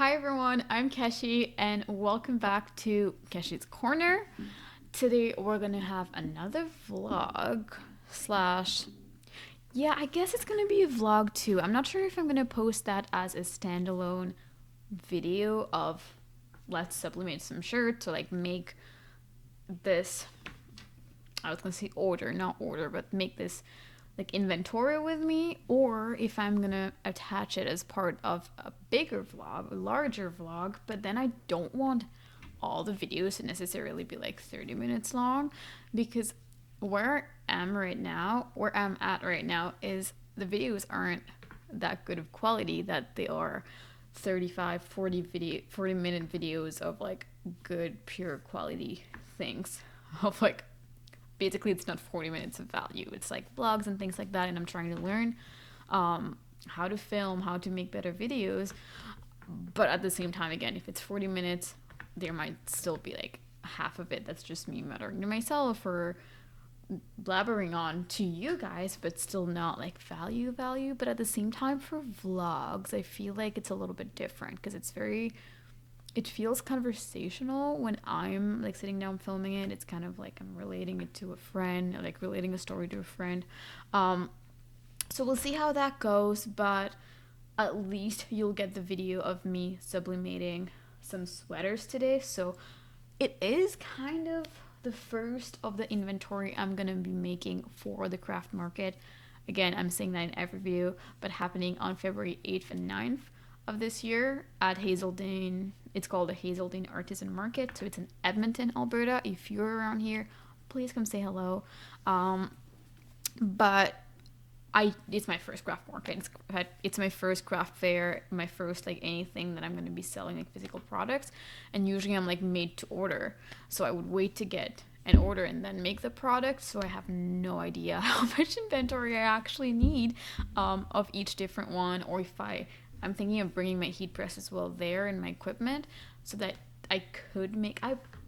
Hi everyone, I'm Keshi and welcome back to Keshi's Corner. Today we're gonna have another vlog slash I guess it's gonna be a vlog too. I'm not sure if I'm gonna post that as a standalone video of let's sublimate some shirts or like make this, I was gonna say order, not order, but make this like inventory with me, or if I'm gonna attach it as part of a bigger vlog, a larger vlog. But then I don't want all the videos to necessarily be like 30 minutes long, because where I'm at right now is the videos aren't that good of quality that they are 35 40 minute videos of like good pure quality things of like, basically it's not 40 minutes of value, it's like vlogs and things like that, and I'm trying to learn how to film, how to make better videos. But at the same time, again, if it's 40 minutes, there might still be like half of it that's just me muttering to myself or blabbering on to you guys, but still not like value. But at the same time, for vlogs I feel like it's a little bit different because it feels conversational when I'm like sitting down filming it. It's kind of like I'm relating it to a friend, or like relating a story to a friend. So we'll see how that goes, but at least you'll get the video of me sublimating some sweaters today. So it is kind of the first of the inventory I'm gonna be making for the craft market. Again, I'm saying that in every video, but happening on February 8th and 9th of this year at Hazeldean. It's called the Hazeldean Artisan Market. So it's in Edmonton, Alberta. If you're around here, please come say hello. But it's my first craft market. It's my first craft fair, my first like anything that I'm going to be selling like physical products. And usually I'm like made to order. So I would wait to get an order and then make the product. So I have no idea how much inventory I actually need of each different one, or if I'm thinking of bringing my heat press as well there and my equipment so that I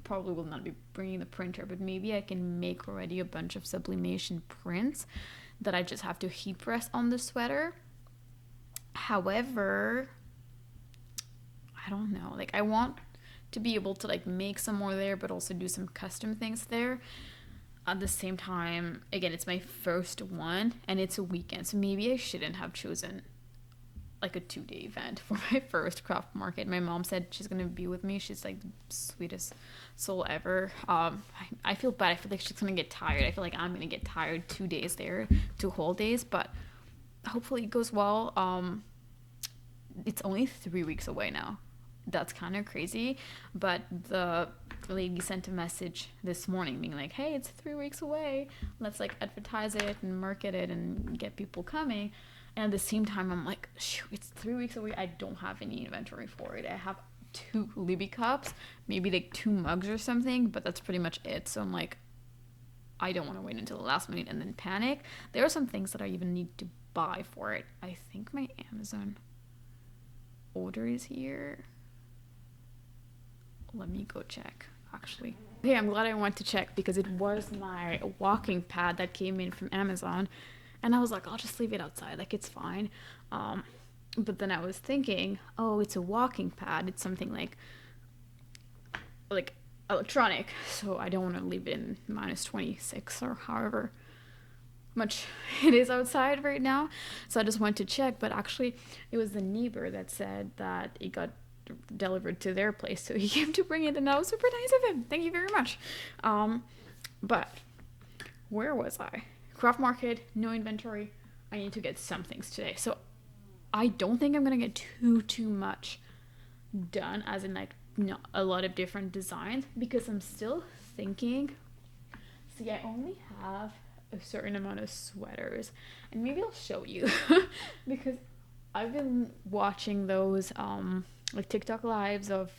probably will not be bringing the printer, but maybe I can make already a bunch of sublimation prints that I just have to heat press on the sweater. However, I don't know, like I want to be able to like make some more there, but also do some custom things there. At the same time, again, it's my first one and it's a weekend, so maybe I shouldn't have chosen like a 2-day event for my first craft market. My mom said she's gonna be with me. She's like the sweetest soul ever. I feel bad. I feel like she's gonna get tired. I feel like I'm gonna get tired 2 days there, 2 whole days, but hopefully it goes well. It's only 3 weeks away now. That's kind of crazy, but the lady sent a message this morning being like, hey, it's 3 weeks away, let's like advertise it and market it and get people coming. And at the same time, I'm like, shoot, it's 3 weeks away. I don't have any inventory for it. I have 2 Libby cups, maybe like 2 mugs or something, but that's pretty much it. So I'm like, I don't want to wait until the last minute and then panic. There are some things that I even need to buy for it. I think my Amazon order is here. Let me go check, actually. Okay, I'm glad I went to check because it was my walking pad that came in from Amazon. And I was like, I'll just leave it outside, like it's fine. But then I was thinking, oh, it's a walking pad. It's something like electronic. So I don't want to leave it in minus 26 or however much it is outside right now. So I just went to check, but actually it was the neighbor that said that it got delivered to their place. So he came to bring it, and that was super nice of him. Thank you very much. But where was I? Craft market, no inventory. I need to get some things today. So I don't think I'm gonna get too much done, as in like not a lot of different designs, because I'm still thinking. See, I only have a certain amount of sweaters, and maybe I'll show you because I've been watching those like TikTok lives of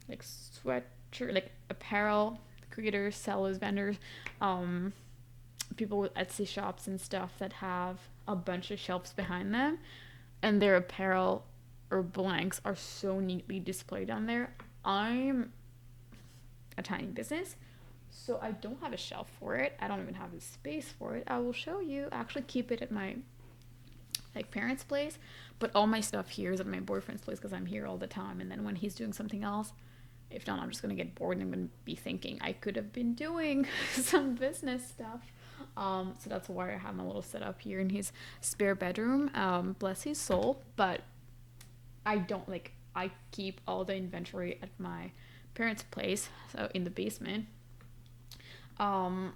like sweatshirt, like apparel creators, sellers, vendors, people with Etsy shops and stuff that have a bunch of shelves behind them, and their apparel or blanks are so neatly displayed on there. I'm a tiny business, so I don't have a shelf for it. I don't even have the space for it. I will show you. I actually keep it at my like parents' place, But all my stuff here is at my boyfriend's place because I'm here all the time. And then when he's doing something else, if not, I'm just going to get bored and I'm going to be thinking I could have been doing some business stuff. So that's why I have my little setup here in his spare bedroom. Bless his soul. But I don't like, I keep all the inventory at my parents' place, so in the basement. And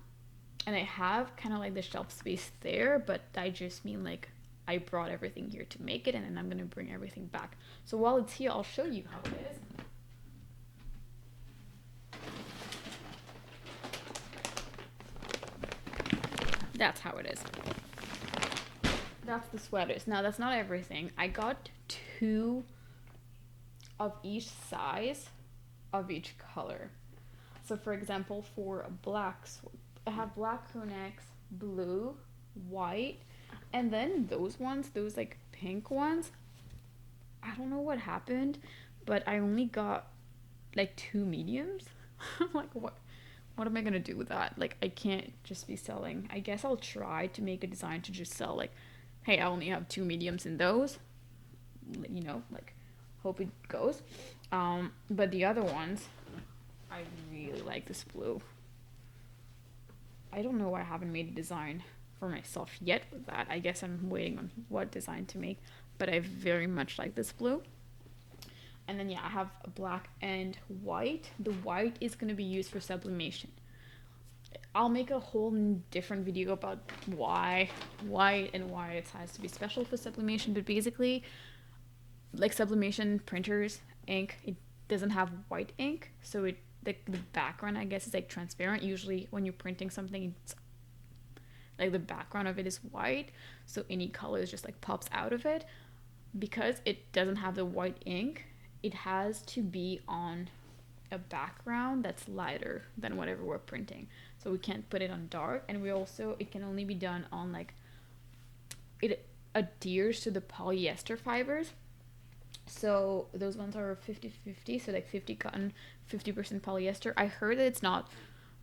I have kind of like the shelf space there, but I just mean like I brought everything here to make it, and then I'm going to bring everything back. So while it's here, I'll show you how it is. That's how it is. That's the sweaters. Now, that's not everything. I got 2 of each size of each color. So, for example, for blacks, I have black crew necks, blue, white, and then those ones, those like pink ones, I don't know what happened, but I only got like 2 mediums. I'm like, what am I gonna do with that? Like, I can't just be selling. I guess I'll try to make a design to just sell like, hey, I only have 2 mediums in those, you know, like, hope it goes. But the other ones, I really like this blue. I don't know why I haven't made a design for myself yet with that. I guess I'm waiting on what design to make, but I very much like this blue. And then, yeah, I have black and white. The white is going to be used for sublimation. I'll make a whole different video about why white and why it has to be special for sublimation. But basically, like sublimation printers, ink, it doesn't have white ink. So the background, I guess, is like transparent. Usually when you're printing something, it's like the background of it is white. So any color just like pops out of it. Because it doesn't have the white ink, it has to be on a background that's lighter than whatever we're printing. So we can't put it on dark, and it can only be done on like, it adheres to the polyester fibers. So those ones are 50-50, so like 50 cotton, 50% polyester. I heard that it's not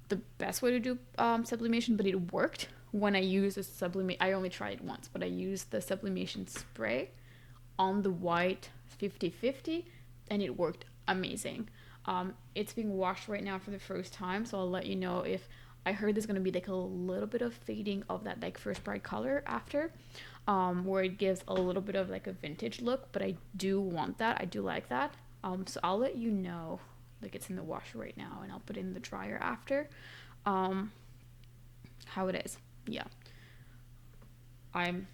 the best way to do sublimation, but it worked when I used a sublimation. I only tried it once, but I used the sublimation spray on the white 50-50, and it worked amazing. It's being washed right now for the first time, so I'll let you know if I heard there's gonna be like a little bit of fading of that like first bright color after, where it gives a little bit of like a vintage look, but I do want that. I do like that. So I'll let you know. Like, it's in the washer right now, and I'll put it in the dryer after. How it is. Yeah. I'm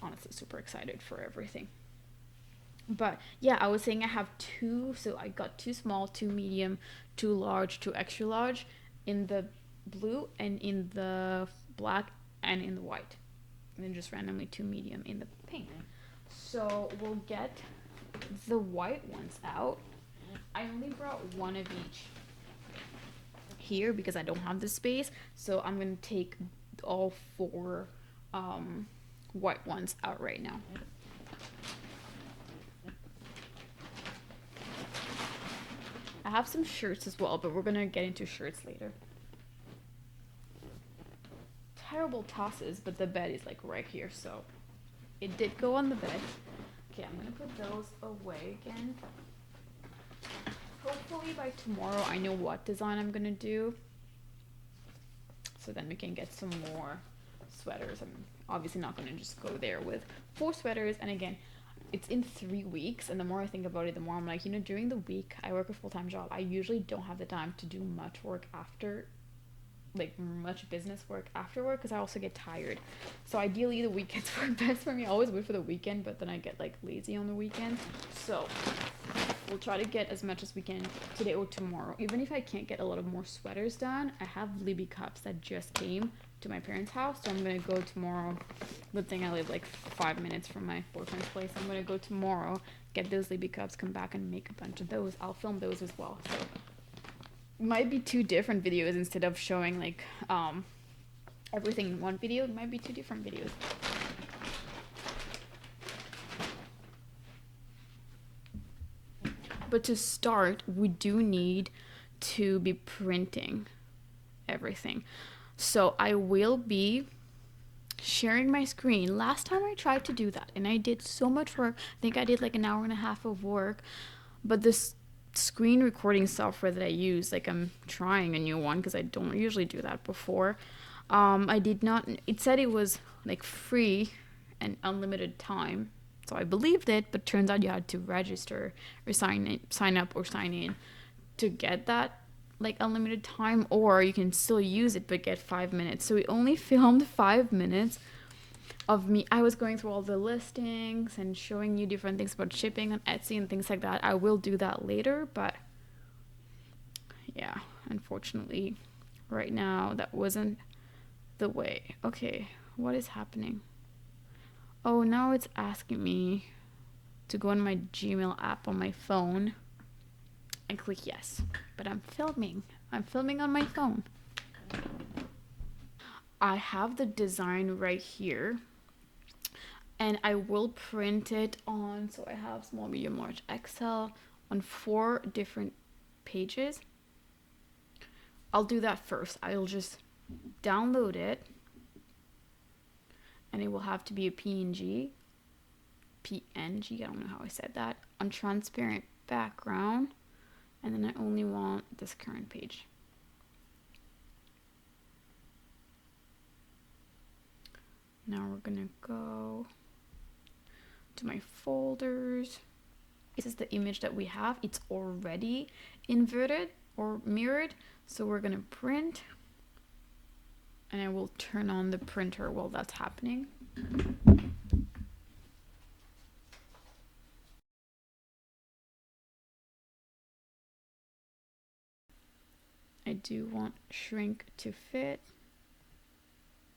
honestly super excited for everything. But yeah, I was saying I have 2, so I got 2 small, 2 medium, 2 large, 2 extra large in the blue and in the black and in the white, and then just randomly 2 medium in the pink. So we'll get the white ones out. I only brought 1 of each here because I don't have the space, so I'm gonna take all 4 white ones out right now. I have some shirts as well, but we're gonna get into shirts later. Terrible tosses, but the bed is like right here, so it did go on the bed. Okay, I'm gonna put those away again. Hopefully by tomorrow I know what design I'm gonna do, so then we can get some more sweaters. I'm obviously not gonna just go there with 4 sweaters, and again, it's in 3 weeks, and the more I think about it, the more I'm like, during the week I work a full-time job. I usually don't have the time to do much work after, like much business work after work, because I also get tired. So ideally the weekends work best for me. I always wait for the weekend, but then I get like lazy on the weekend. So we'll try to get as much as we can today or tomorrow. Even if I can't get a lot of more sweaters done, I have Libby cups that just came to my parents' house, so I'm gonna go tomorrow. Good thing I live like 5 minutes from my boyfriend's place. I'm gonna go tomorrow, get those Libby cups, come back and make a bunch of those. I'll film those as well. So it might be 2 different videos instead of showing like everything in one video. It might be 2 different videos. But to start, we do need to be printing everything. So I will be sharing my screen. Last time I tried to do that and I did so much work. I think I did like an hour and a half of work. But this screen recording software that I use, like I'm trying a new one because I don't usually do that before. I did not, it said it was like free and unlimited time. So I believed it, but turns out you had to register or sign up or sign in to get that like unlimited time, or you can still use it but get 5 minutes. So we only filmed 5 minutes of me. I was going through all the listings and showing you different things about shipping on Etsy and things like that. I will do that later, but yeah, unfortunately right now that wasn't the way. Okay, what is happening? Oh, now it's asking me to go on my Gmail app on my phone and click yes, but I'm filming on my phone. I have the design right here and I will print it on, so I have small, medium, large, XL on 4 different pages. I'll do that first. I'll just download it and it will have to be a PNG, I don't know how I said that, on transparent background, and then I only want this current page. Now we're gonna go to my folders. This is the image that we have. It's already inverted or mirrored, so we're gonna print, and I will turn on the printer while that's happening. I do want shrink to fit,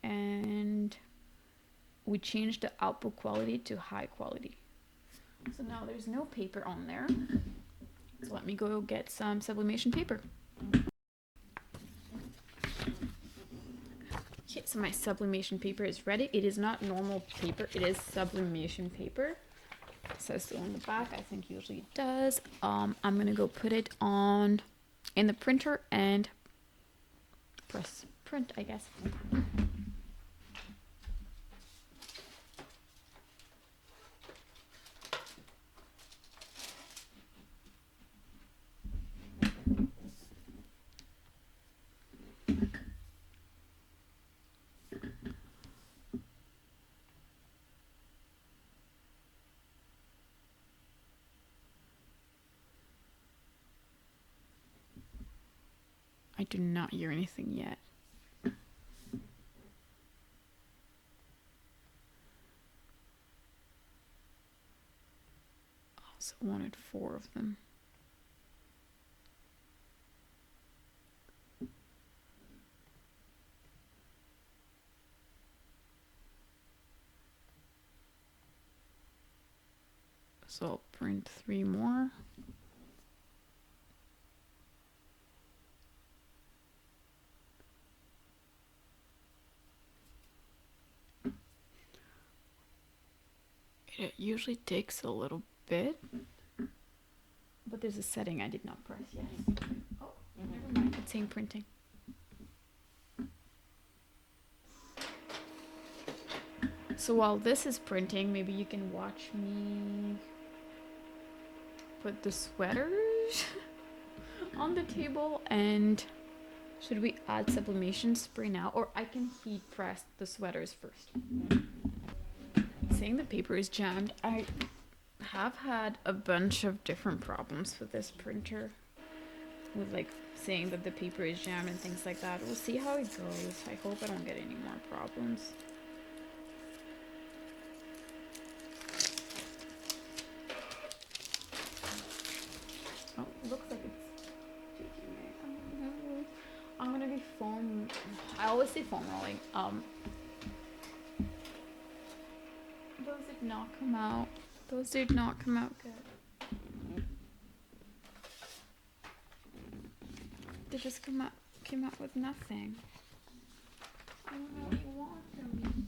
and we changed the output quality to high quality. So now there's no paper on there. So let me go get some sublimation paper. Okay, so my sublimation paper is ready. It is not normal paper, it is sublimation paper. It says so on the back, I think usually it does. I'm gonna go put it on in the printer and press print, I guess. I do not hear anything yet. Also wanted 4 of them. So I'll print 3 more. It usually takes a little bit, but there's a setting I did not press yet. Oh, never mind, it's saying printing. So while this is printing, maybe you can watch me put the sweaters on the table. And should we add sublimation spray now, or I can heat press the sweaters first? Saying the paper is jammed. I have had a bunch of different problems with this printer, with like saying that the paper is jammed and things like that. We'll see how it goes. I hope I don't get any more problems. Oh, it looks like it's taking me. I'm gonna be foam. I always say foam rolling. Those did not come out. Those did not come out good. They just came out with nothing. I don't know what you want from me.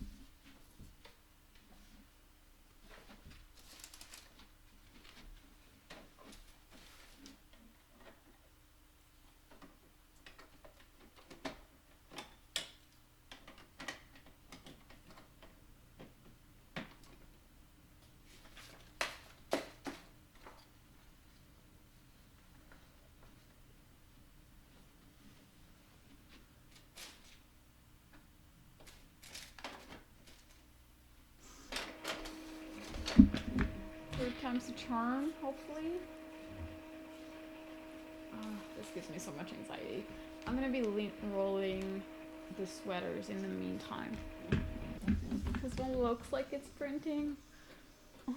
Third time's the charm, hopefully. This gives me so much anxiety. I'm gonna be rolling the sweaters in the meantime. This one looks like it's printing. Oh,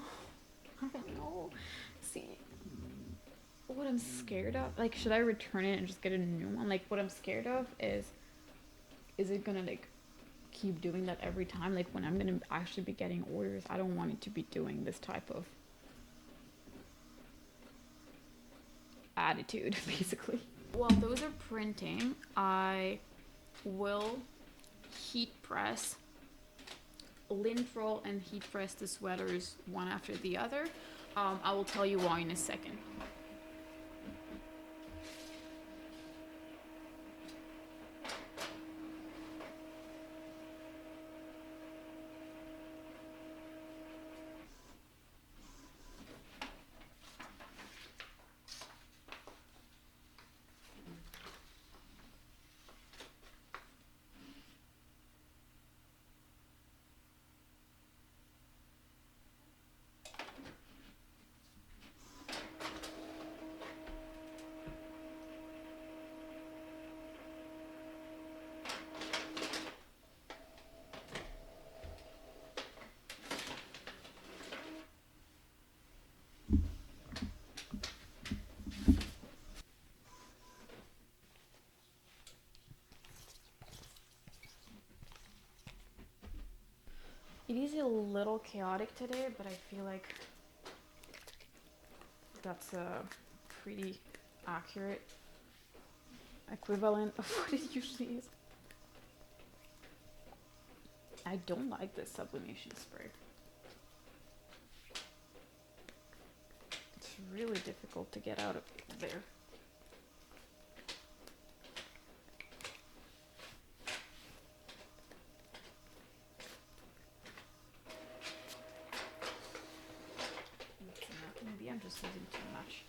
I don't know. See, what I'm scared of, like, should I return it and just get a new one? Like, what I'm scared of is it gonna like keep doing that every time? Like, when I'm gonna actually be getting orders, I don't want it to be doing this type of attitude, basically. While those are printing, I will heat press, lint roll and heat press the sweaters one after the other. I will tell you why in a second. It is a little chaotic today, but I feel like that's a pretty accurate equivalent of what it usually is. I don't like this sublimation spray. It's really difficult to get out of there. Maybe I'm just using too much.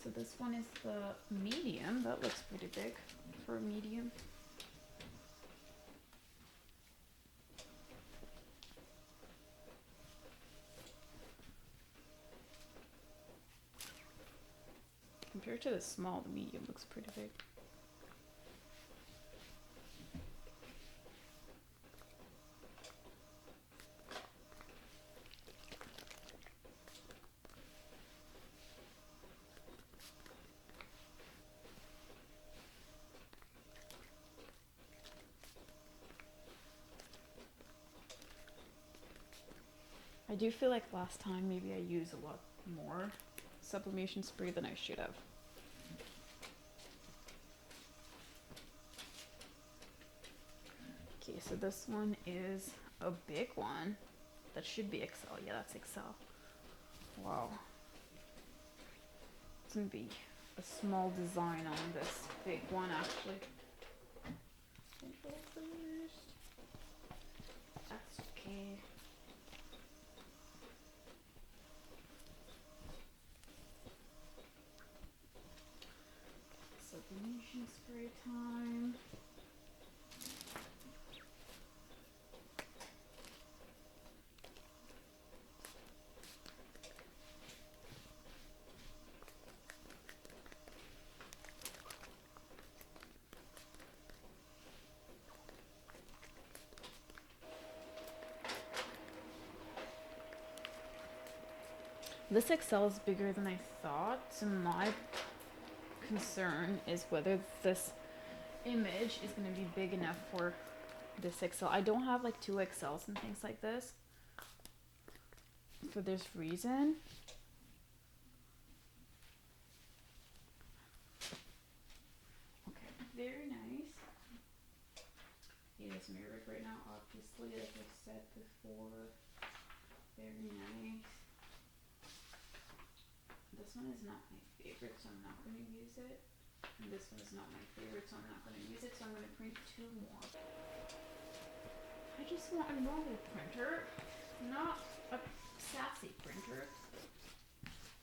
So this one is the medium. That looks pretty big for a medium. Compared to the small, the medium looks pretty big. I do feel like last time maybe I used a lot more sublimation spray than I should have. Okay, so this one is a big one. That should be XL. Yeah, that's XL. Wow. It's gonna be a small design on this big one actually. That's okay. Sublimation spray time. This XL is bigger than I thought, so my concern is whether this image is going to be big enough for this XL. I don't have like 2XLs and things like this for this reason. Okay, very nice. It is mirrored right now, obviously, as I said before. Very nice. This one is not my favorite, so I'm not going to use it. And this one is not my favorite, so I'm not going to use it, so I'm going to print 2 more. I just want a normal printer, not a sassy printer.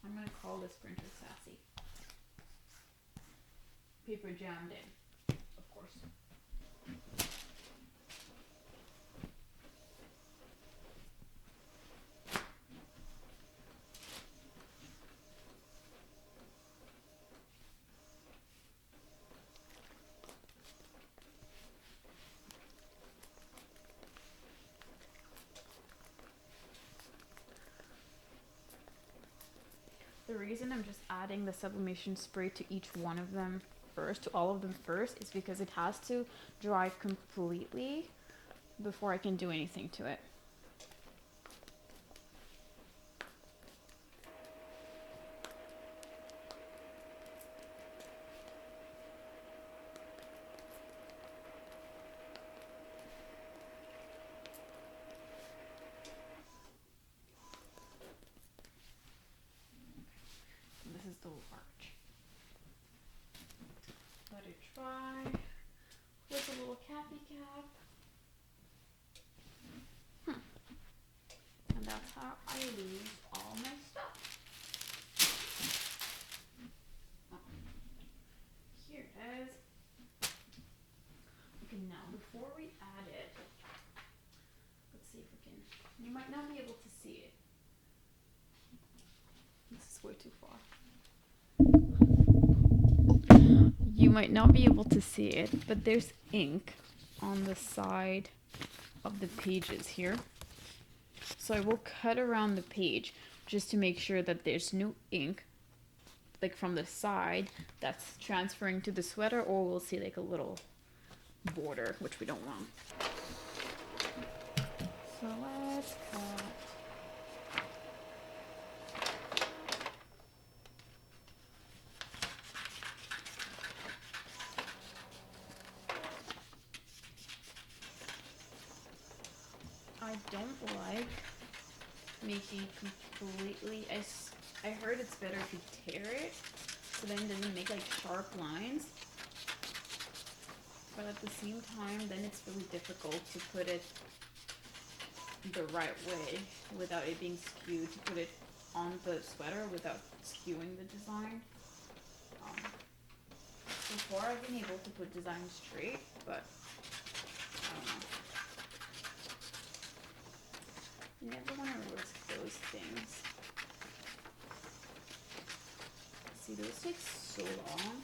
I'm going to call this printer sassy. Paper jammed in, of course. The reason I'm just adding the sublimation spray to each one of them first, to all of them first, is because it has to dry completely before I can do anything to it. This is the large. Let it dry with a little cappy cap. And that's how I lose all my stuff. Oh, here it is. Okay, now before we add it, let's see if we can. You might not be able to see it. This is way too far. You might not be able to see it, but there's ink on the side of the pages here. So I will cut around the page just to make sure that there's no ink, like from the side, that's transferring to the sweater, or we'll see like a little border, which we don't want. So let's cut. I don't like making completely, I heard it's better if you tear it, so then it doesn't make like sharp lines. But at the same time, then it's really difficult to put it the right way without it being skewed, to put it on the sweater without skewing the design. Before I've been able to put designs straight, but I don't know. You never want to risk those things. See, those take so long.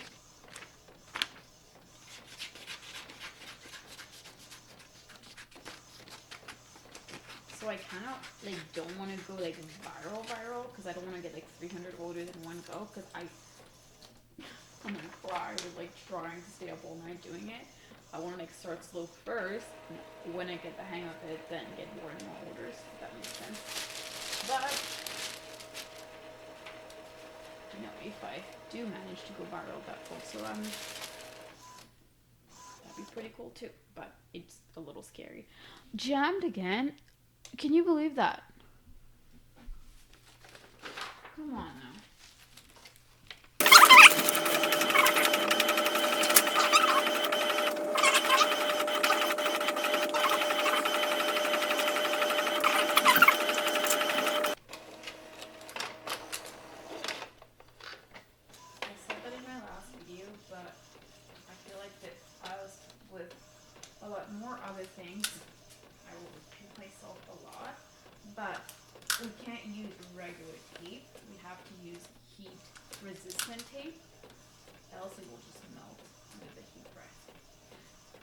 So I kind of like don't want to go like viral because I don't want to get like 300 orders in one go, because I'm gonna cry with like trying to stay up all night doing it. I want to like start slow first, and when I get the hang of it, then get more and more orders, if that makes sense. But you know, if I do manage to go viral, that's also that'd be pretty cool too. But it's a little scary. Jammed again. Can you believe that? Come on now. I said that in my last video, but I feel like that as with a lot more other things, I will repeat myself a lot, but we can't use regular tape. We have to use heat resistant tape, else it will just melt under the heat press.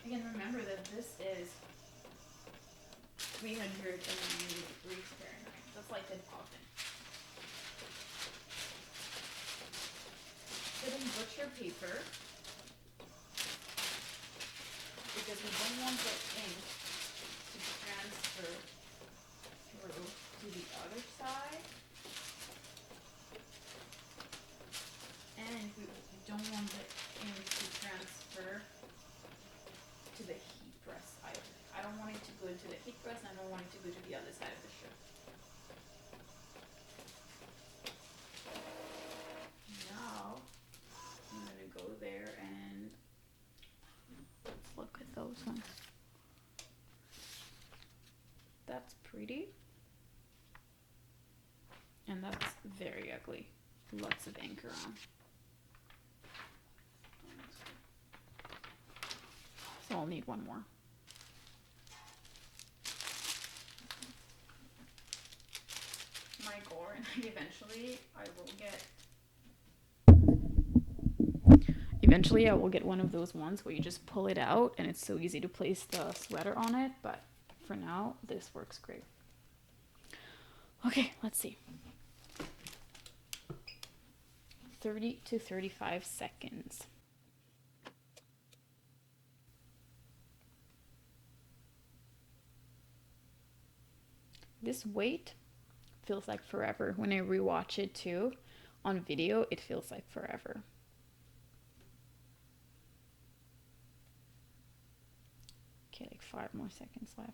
Again, remember that this is 390 degrees Fahrenheit. That's like an oven. Put in butcher paper, because we don't want the ink to transfer through to the other side, and we don't want the ink to transfer to the heat press either. I don't want it to go into the heat press, and I don't want it to go to the other side of the shirt. Now I'm gonna go there and let's look at those ones. That's pretty. And that's very ugly. Lots of ink around. So I'll need one more. My goal, and eventually I will get one of those ones where you just pull it out and it's so easy to place the sweater on it, but for now this works great. Okay, let's see. 30 to 35 seconds. This wait feels like forever. When I rewatch it too, on video, it feels like forever. Okay, like 5 more seconds left.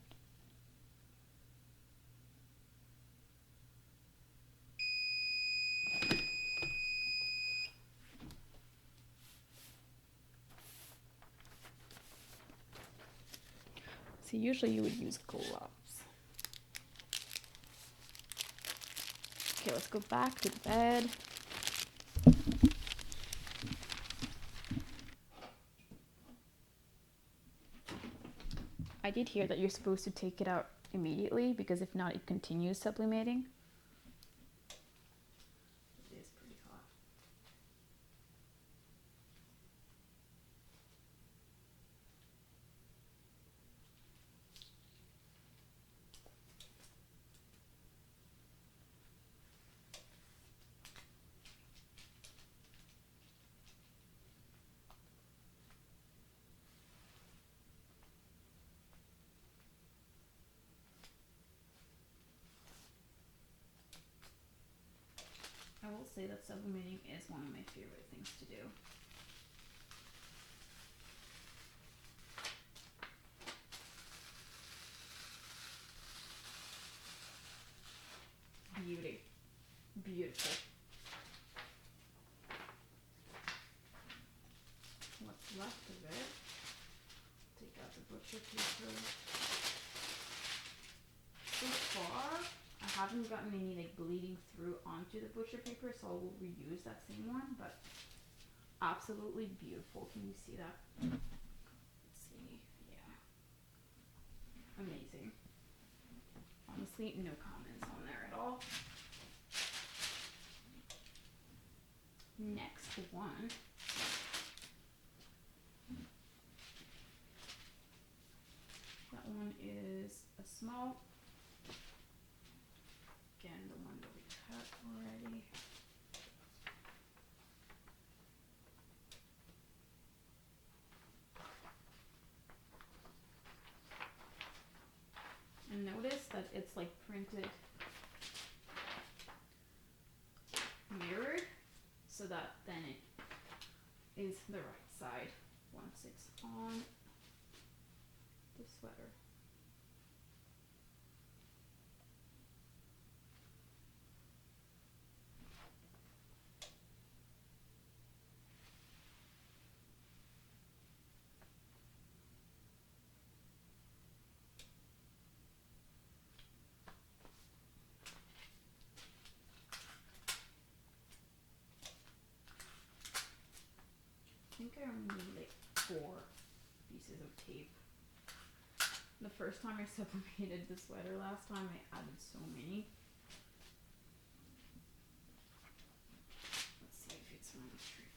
So usually you would use gloves. Okay, let's go back to the bed. I did hear that you're supposed to take it out immediately because if not, it continues sublimating. It is pretty hot. I will say that sublimating is one of my favorite things to do. Beauty. Beautiful. What's left of it? Take out the butcher paper. So far, I haven't gotten any like bleeding through onto the butcher paper, so I will reuse that same one, but absolutely beautiful. Can you see that? Let's see. Yeah. Amazing. Honestly, no comments on there at all. Next one. That one is a small. Again, the one that we cut already. And notice that it's like printed mirrored so that then it is the right side once it's on the sweater. I think I only need like 4 pieces of tape. The first time I sublimated the sweater last time, I added so many. Let's see if it's on the straight.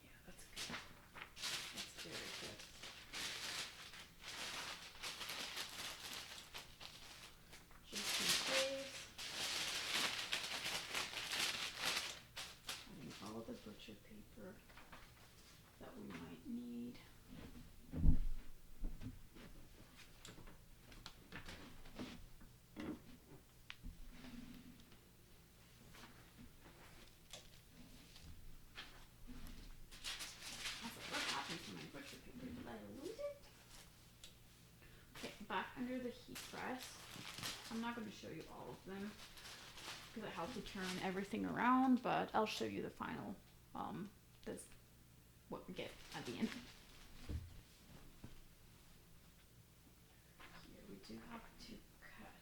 Yeah, that's good. That's very good. Just in case. Adding all the butcher paper that we might need. What happened to my butcher paper? Did I lose it? Okay, back under the heat press. I'm not going to show you all of them because I have to turn everything around, but I'll show you the final, this what we get at the end. Here we do have to cut.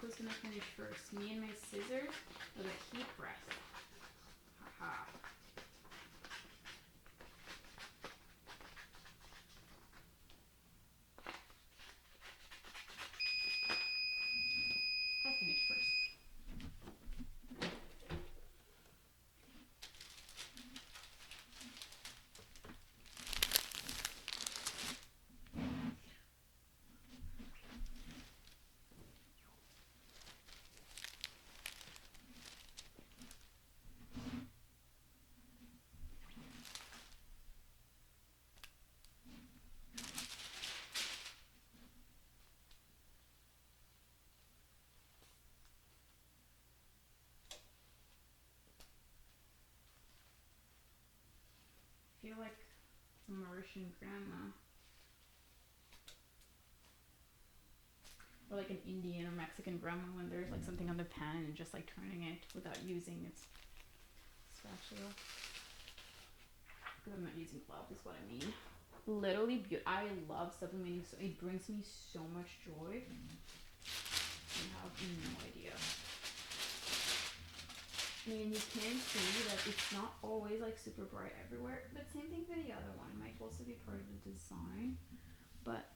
Who's gonna finish first? Me and my scissors or the heat press? Haha. I finished first. feel like a Mauritian grandma. Or like an Indian or Mexican grandma when there's like something on the pan and just like turning it without using its spatula. Because I'm not using gloves is what I mean. Literally beautiful. I love sublimating, so it brings me so much joy. You have no idea. I mean, you can see that it's not always like super bright everywhere, but same thing for the other one. It might also be part of the design, but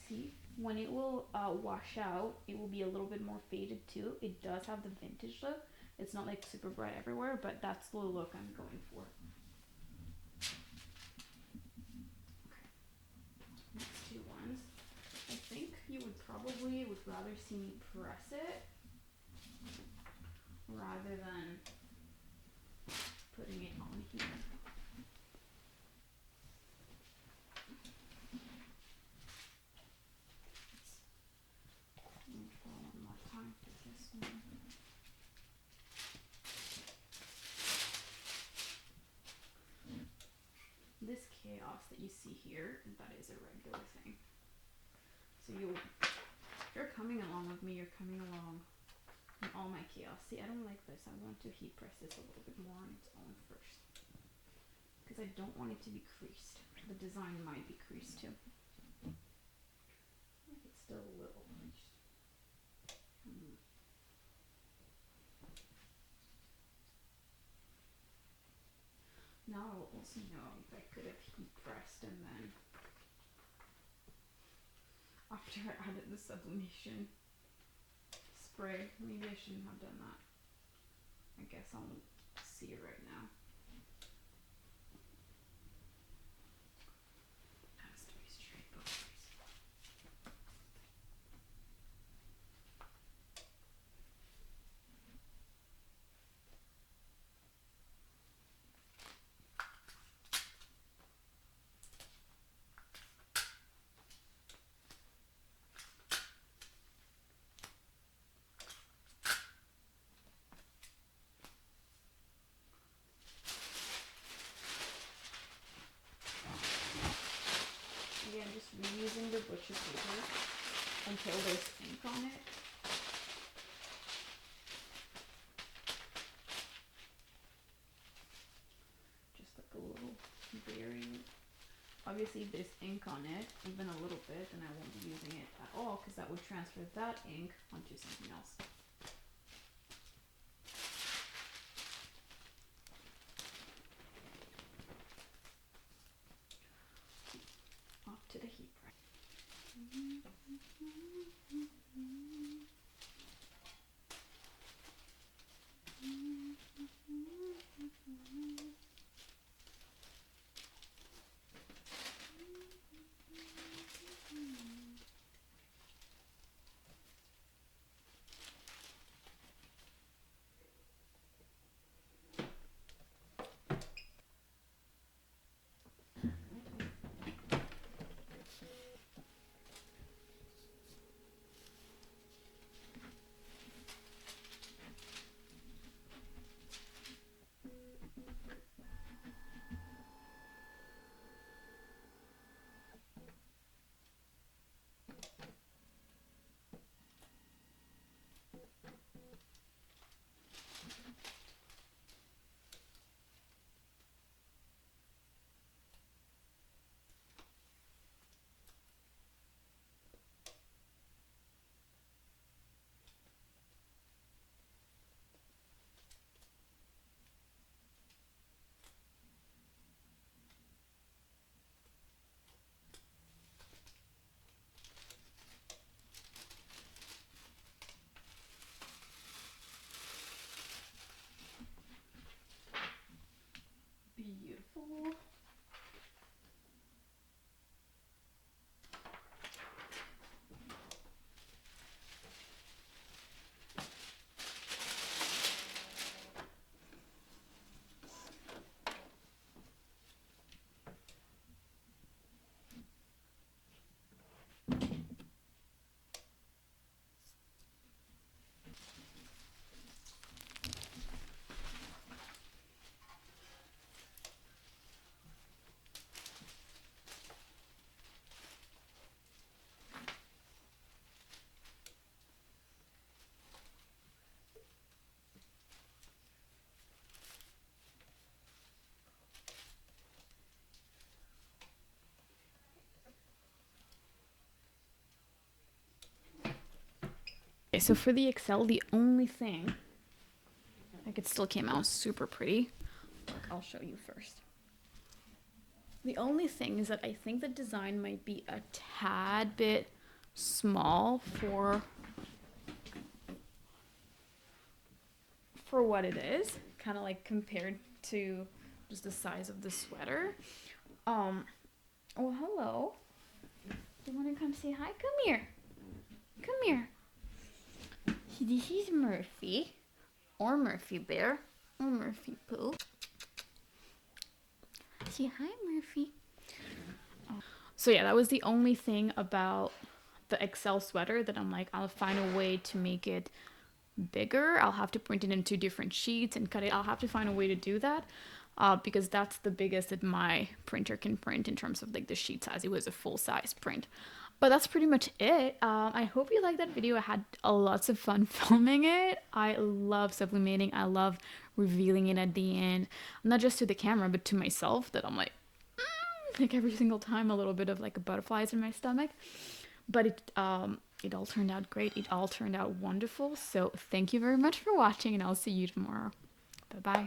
see, when it will wash out, it will be a little bit more faded too. It does have the vintage look. It's not like super bright everywhere, but that's the look I'm going for. Okay, next two ones. I think you would probably rather see me press it rather than putting it on here. Let me try one more time for this one. This chaos that you see here, that is a regular thing. So if you're coming along with me, you're coming along in all my chaos. See, I don't like this. I want to heat press this a little bit more on its own first. Because I don't want it to be creased. The design might be creased too. I think it's still a little creased. Now I'll also know if I could have heat pressed and then after I added the sublimation spray, maybe I shouldn't have done that. I guess I'll see it right now. It has to be straight both ways. Again, just reusing the butcher paper until there's ink on it. Just like a little bearing. Obviously, if there's ink on it, even a little bit, then I won't be using it at all because that would transfer that ink onto something else. Off to the heat press. Beautiful. Okay, so for the Excel, the only thing, like it still came out super pretty. I'll show you first. The only thing is that I think the design might be a tad bit small for what it is, kind of like compared to just the size of the sweater. Oh, hello. You want to come say hi? Come here. Come here. This is Murphy, or Murphy Bear, or Murphy Pooh. Say hi, Murphy. So yeah, that was the only thing about the Excel sweater that I'm like, I'll find a way to make it bigger. I'll have to print it in 2 different sheets and cut it. I'll have to find a way to do that because that's the biggest that my printer can print in terms of like the sheet size. It was a full size print. But that's pretty much it. I hope you liked that video. I had lots of fun filming it. I love sublimating. I love revealing it at the end, not just to the camera, but to myself, that I'm like every single time a little bit of like butterflies in my stomach. But it all turned out great. It all turned out wonderful. So thank you very much for watching, and I'll see you tomorrow. Bye bye.